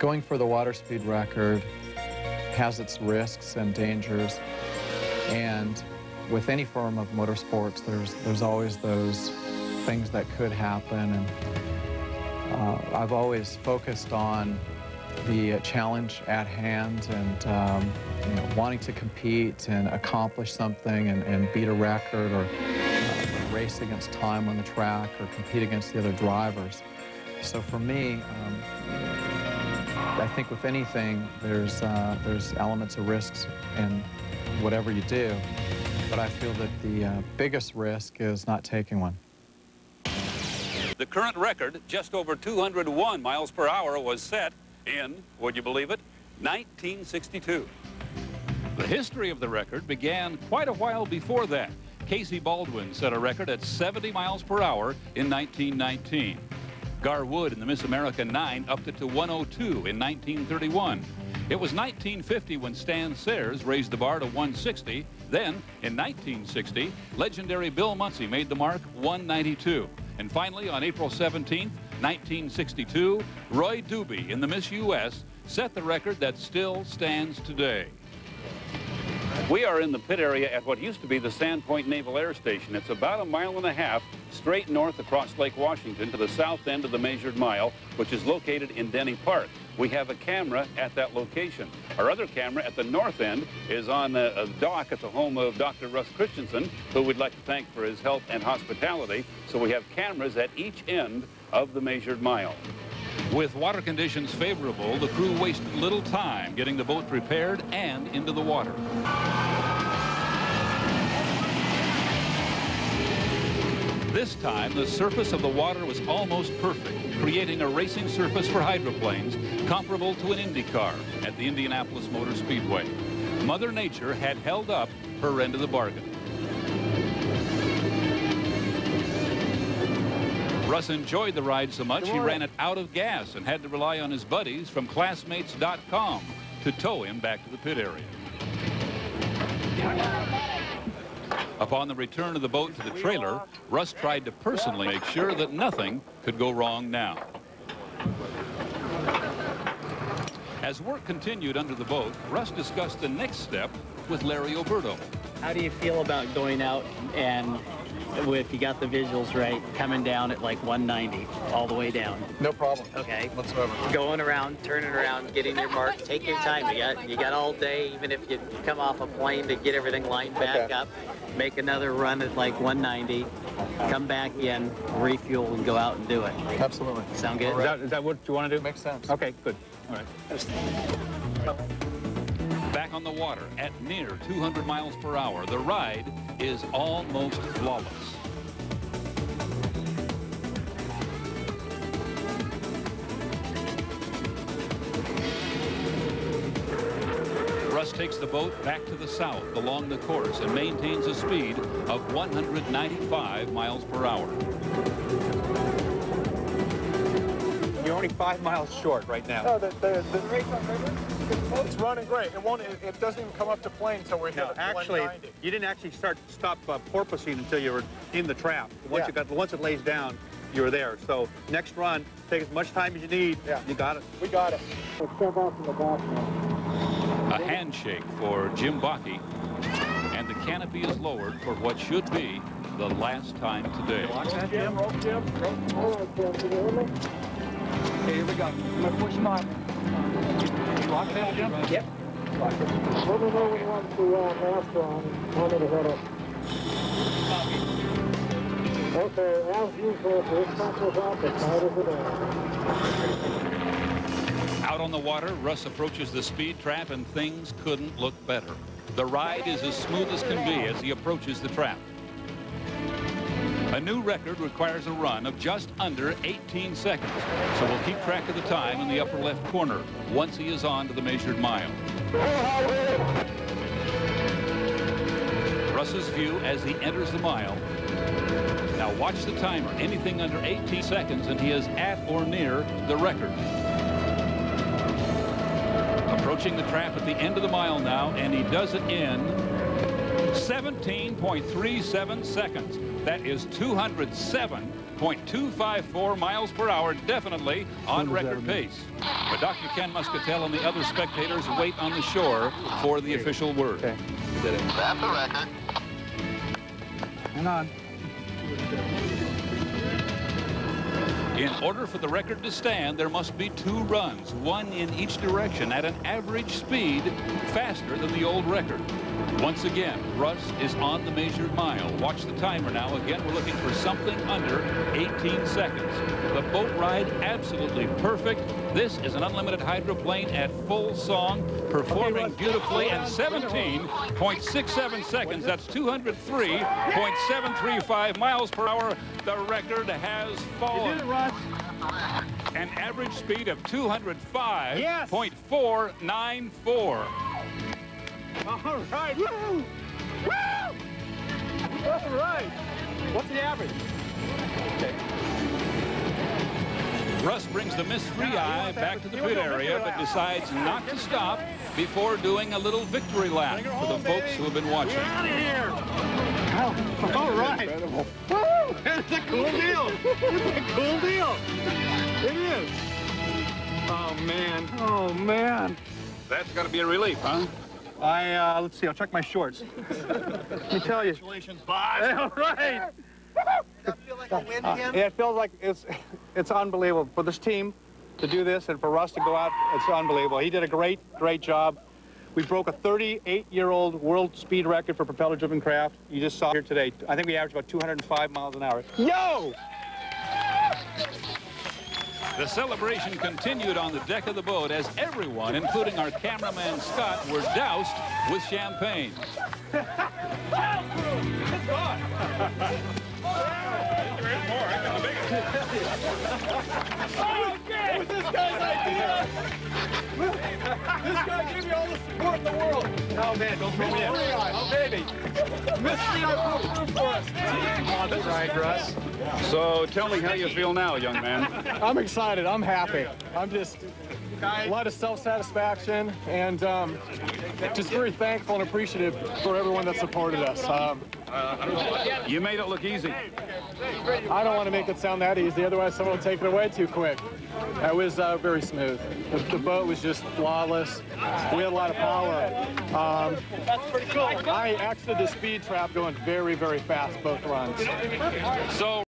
Going for the water speed record has its risks and dangers, and with any form of motorsports, there's always those things that could happen, and I've always focused on the challenge at hand and you know, wanting to compete and accomplish something and beat a record or race against time on the track or compete against the other drivers. So for me, I think with anything, there's elements of risks in whatever you do, but I feel that the biggest risk is not taking one. The current record, just over 201 miles per hour, was set in, would you believe it, 1962. The history of the record began quite a while before that. Casey Baldwin set a record at 70 miles per hour in 1919. Gar Wood in the Miss America 9 upped it to 102 in 1931. It was 1950 when Stan Sayers raised the bar to 160. Then, in 1960, legendary Bill Munsey made the mark 192. And finally, on April 17th, 1962, Roy Doobie in the Miss US set the record that still stands today. We are in the pit area at what used to be the Sandpoint Naval Air Station. It's about a mile and a half straight north across Lake Washington to the south end of the measured mile, which is located in Denny Park. We have a camera at that location. Our other camera at the north end is on a dock at the home of Dr. Russ Christensen, who we'd like to thank for his help and hospitality. So we have cameras at each end of the measured mile. With water conditions favorable, the crew wasted little time getting the boat repaired and into the water. This time, the surface of the water was almost perfect, creating a racing surface for hydroplanes comparable to an Indy car at the Indianapolis Motor Speedway. Mother Nature had held up her end of the bargain. Russ enjoyed the ride so much he ran it out of gas and had to rely on his buddies from classmates.com to tow him back to the pit area. Upon the return of the boat to the trailer, Russ tried to personally make sure that nothing could go wrong now. As work continued under the boat, Russ discussed the next step with Larry Oberto. How do you feel about going out and, if you got the visuals right, coming down at like 190 all the way down? No problem. Okay. Whatsoever. Going around, turning around, getting your mark. Take your time. You got all day, even if you come off a plane, to get everything lined back up. Make another run at like 190. Come back in, refuel, and go out and do it. Absolutely. Sound good? Right. Is that what you want to do? Makes sense. Okay, good. All right. Back on the water at near 200 miles per hour, the ride is almost flawless. Russ takes the boat back to the south along the course and maintains a speed of 195 miles per hour. You're only 5 miles short right now. No, the race on river, it's running great. It doesn't even come up to plane until we're here at Actually, 190. you didn't actually stop porpoising until you were in the trap. Once it lays down, you're there. So next run, take as much time as you need. Yeah. You got it. We got it. Step off in the back now. A handshake for Jim Bakke, and the canopy is lowered for what should be the last time today. Watch that, Jim. Rope, Jim. Rope. All right, Jim, can you hear me? Okay, here we go. I'm going to push him on. Lock that, Jim? Yep. Let me know when you want the master on and tell me to hit it. Okay, as usual, this comes out as tight as it is. Out on the water, Russ approaches the speed trap, and things couldn't look better. The ride is as smooth as can be as he approaches the trap. A new record requires a run of just under 18 seconds, so we'll keep track of the time in the upper left corner once he is on to the measured mile. Russ's view as he enters the mile. Now watch the timer. Anything under 18 seconds and he is at or near the record. Approaching the trap at the end of the mile now, and he does it in 17.37 seconds. That is 207 28.254 miles per hour, definitely on record pace. But Dr. Ken Muscatel and the other spectators wait on the shore for the official word. Okay. That's the record. Hang on. In order for the record to stand, there must be 2 runs, 1 in each direction at an average speed faster than the old record. Once again, Russ is on the measured mile. Watch the timer now. Again, we're looking for something under 18 seconds. The boat ride, absolutely perfect. This is an unlimited hydroplane at full song, performing beautifully, and 17.67 seconds. That's 203.735 miles per hour. The record has fallen. You did it, Russ. An average speed of 205.494. All right. Woo! Woo! That's right. What's the average? Okay. Russ brings the Miss FREEi back to the pit area, but decides not to stop before doing a little victory lap for the folks who have been watching. Get out of here! Oh, all right. Incredible. Woo! It's a cool deal. It's a cool deal. It is. Oh, man. Oh, man. That's got to be a relief, huh? Let's see, I'll check my shorts. Let me tell you. Congratulations, boss. All right. Does that feel like a win to him? Yeah, it feels like it's unbelievable for this team to do this and for Russ to go out. It's unbelievable. He did a great job. We broke a 38-year-old world speed record for propeller-driven craft. You just saw here today. I think we averaged about 205 miles an hour. Yo! The celebration continued on the deck of the boat as everyone, including our cameraman Scott, were doused with champagne. It was this guy's idea. This guy gave me all the support in the world. Oh, man, don't throw me in. Oh, baby. Miss FREEi pulled through for us. Oh, that's right, Russ. So tell me how you feel now, young man. I'm excited. I'm happy. I'm just a lot of self-satisfaction and just very thankful and appreciative for everyone that supported us. You made it look easy. I don't want to make it sound that easy, otherwise someone will take it away too quick. It was very smooth. The boat was just flawless. We had a lot of power. That's pretty cool. I exited the speed trap going very, very fast both runs. So